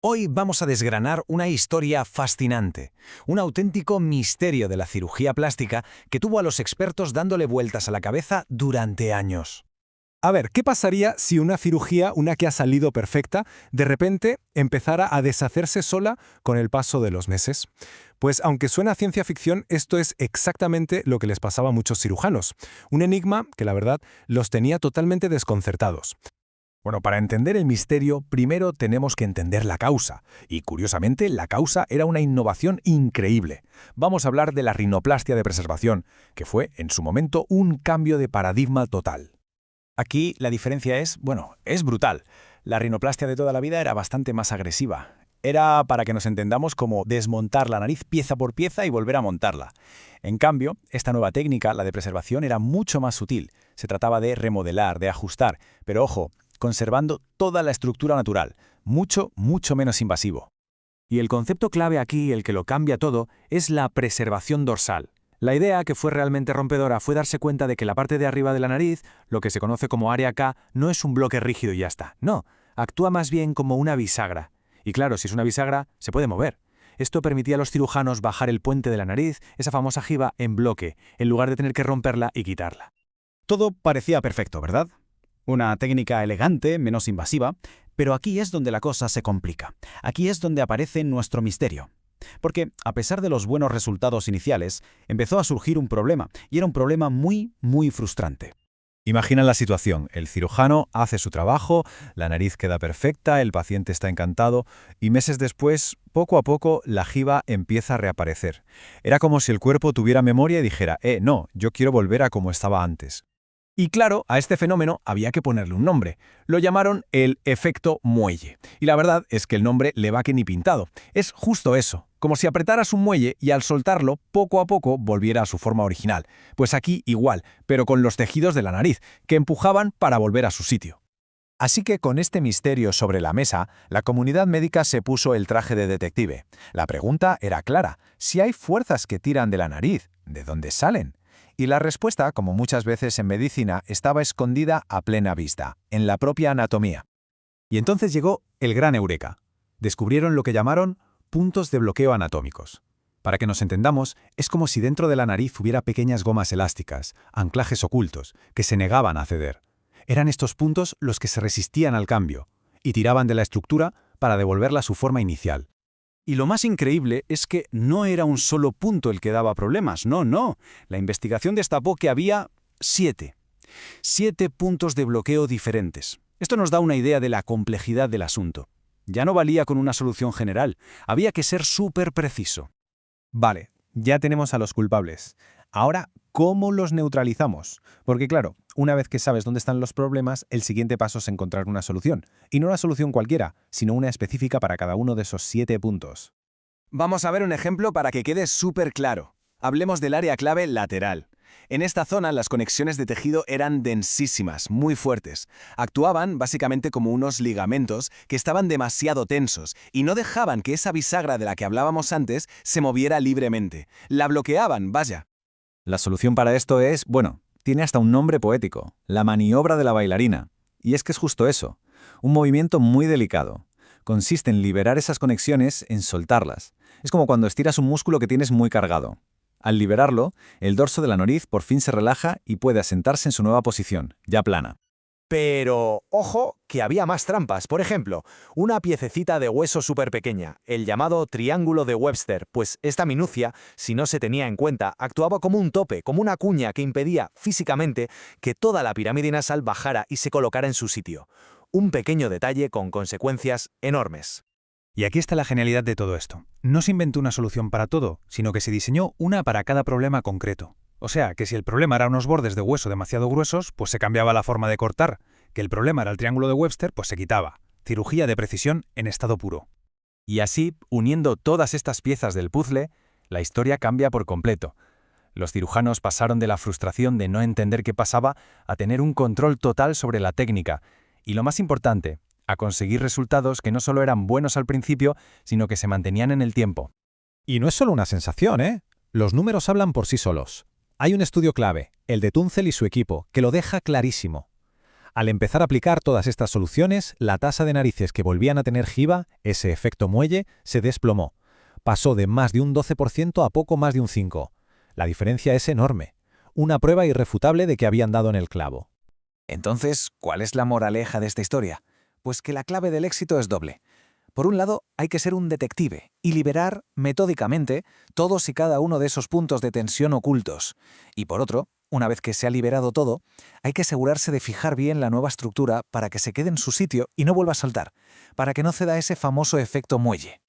Hoy vamos a desgranar una historia fascinante, un auténtico misterio de la cirugía plástica que tuvo a los expertos dándole vueltas a la cabeza durante años. A ver, ¿qué pasaría si una cirugía, una que ha salido perfecta, de repente empezara a deshacerse sola con el paso de los meses? Pues aunque suena a ciencia ficción, esto es exactamente lo que les pasaba a muchos cirujanos. Un enigma que la verdad los tenía totalmente desconcertados. Bueno, para entender el misterio, primero tenemos que entender la causa. Y curiosamente, la causa era una innovación increíble. Vamos a hablar de la rinoplastia de preservación, que fue, en su momento, un cambio de paradigma total. Aquí la diferencia es brutal. La rinoplastia de toda la vida era bastante más agresiva. Era, para que nos entendamos, como desmontar la nariz pieza por pieza y volver a montarla. En cambio, esta nueva técnica, la de preservación, era mucho más sutil. Se trataba de remodelar, de ajustar, pero ojo, conservando toda la estructura natural, mucho menos invasivo. Y el concepto clave aquí, el que lo cambia todo, es la preservación dorsal. La idea, que fue realmente rompedora, fue darse cuenta de que la parte de arriba de la nariz, lo que se conoce como área K, no es un bloque rígido y ya está. No, actúa más bien como una bisagra. Y claro, si es una bisagra, se puede mover. Esto permitía a los cirujanos bajar el puente de la nariz, esa famosa jiba, en bloque, en lugar de tener que romperla y quitarla. Todo parecía perfecto, ¿verdad? Una técnica elegante, menos invasiva, pero aquí es donde la cosa se complica. Aquí es donde aparece nuestro misterio. Porque, a pesar de los buenos resultados iniciales, empezó a surgir un problema, y era un problema muy frustrante. Imagina la situación. El cirujano hace su trabajo, la nariz queda perfecta, el paciente está encantado, y meses después, poco a poco, la jiba empieza a reaparecer. Era como si el cuerpo tuviera memoria y dijera, no, yo quiero volver a como estaba antes. Y claro, a este fenómeno había que ponerle un nombre. Lo llamaron el efecto muelle. Y la verdad es que el nombre le va que ni pintado. Es justo eso, como si apretaras un muelle y al soltarlo, poco a poco volviera a su forma original. Pues aquí igual, pero con los tejidos de la nariz, que empujaban para volver a su sitio. Así que con este misterio sobre la mesa, la comunidad médica se puso el traje de detective. La pregunta era clara: si hay fuerzas que tiran de la nariz, ¿de dónde salen? Y la respuesta, como muchas veces en medicina, estaba escondida a plena vista, en la propia anatomía. Y entonces llegó el gran eureka. Descubrieron lo que llamaron puntos de bloqueo anatómicos. Para que nos entendamos, es como si dentro de la nariz hubiera pequeñas gomas elásticas, anclajes ocultos, que se negaban a ceder. Eran estos puntos los que se resistían al cambio, y tiraban de la estructura para devolverla a su forma inicial. Y lo más increíble es que no era un solo punto el que daba problemas, no. La investigación destapó que había 7. 7 puntos de bloqueo diferentes. Esto nos da una idea de la complejidad del asunto. Ya no valía con una solución general, había que ser súper preciso. Vale, ya tenemos a los culpables. Ahora, ¿cómo los neutralizamos? Porque claro, una vez que sabes dónde están los problemas, el siguiente paso es encontrar una solución. Y no una solución cualquiera, sino una específica para cada uno de esos 7 puntos. Vamos a ver un ejemplo para que quede súper claro. Hablemos del área clave lateral. En esta zona las conexiones de tejido eran densísimas, muy fuertes. Actuaban básicamente como unos ligamentos que estaban demasiado tensos y no dejaban que esa bisagra de la que hablábamos antes se moviera libremente. La bloqueaban, vaya. La solución para esto es, tiene hasta un nombre poético, la maniobra de la bailarina. Y es que es justo eso, un movimiento muy delicado. Consiste en liberar esas conexiones, en soltarlas. Es como cuando estiras un músculo que tienes muy cargado. Al liberarlo, el dorso de la nariz por fin se relaja y puede asentarse en su nueva posición, ya plana. Pero, ojo, que había más trampas. Por ejemplo, una piececita de hueso súper pequeña, el llamado triángulo de Webster, pues esta minucia, si no se tenía en cuenta, actuaba como un tope, como una cuña que impedía, físicamente, que toda la pirámide nasal bajara y se colocara en su sitio. Un pequeño detalle con consecuencias enormes. Y aquí está la genialidad de todo esto. No se inventó una solución para todo, sino que se diseñó una para cada problema concreto. O sea, que si el problema era unos bordes de hueso demasiado gruesos, pues se cambiaba la forma de cortar. Que el problema era el triángulo de Webster, pues se quitaba. Cirugía de precisión en estado puro. Y así, uniendo todas estas piezas del puzzle, la historia cambia por completo. Los cirujanos pasaron de la frustración de no entender qué pasaba a tener un control total sobre la técnica. Y lo más importante, a conseguir resultados que no solo eran buenos al principio, sino que se mantenían en el tiempo. Y no es solo una sensación, ¿eh? Los números hablan por sí solos. Hay un estudio clave, el de Tunzel y su equipo, que lo deja clarísimo. Al empezar a aplicar todas estas soluciones, la tasa de narices que volvían a tener giba, ese efecto muelle, se desplomó. Pasó de más de un 12% a poco más de un 5%. La diferencia es enorme. Una prueba irrefutable de que habían dado en el clavo. Entonces, ¿cuál es la moraleja de esta historia? Pues que la clave del éxito es doble. Por un lado, hay que ser un detective y liberar, metódicamente, todos y cada uno de esos puntos de tensión ocultos. Y por otro, una vez que se ha liberado todo, hay que asegurarse de fijar bien la nueva estructura para que se quede en su sitio y no vuelva a saltar, para que no ceda ese famoso efecto muelle.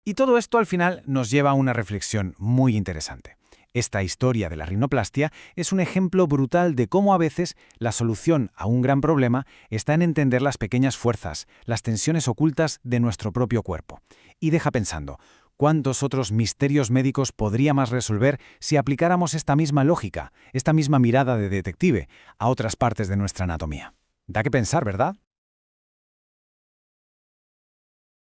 Y todo esto al final nos lleva a una reflexión muy interesante. Esta historia de la rinoplastia es un ejemplo brutal de cómo a veces la solución a un gran problema está en entender las pequeñas fuerzas, las tensiones ocultas de nuestro propio cuerpo. Y deja pensando, ¿cuántos otros misterios médicos podríamos resolver si aplicáramos esta misma lógica, esta misma mirada de detective, a otras partes de nuestra anatomía? Da que pensar, ¿verdad?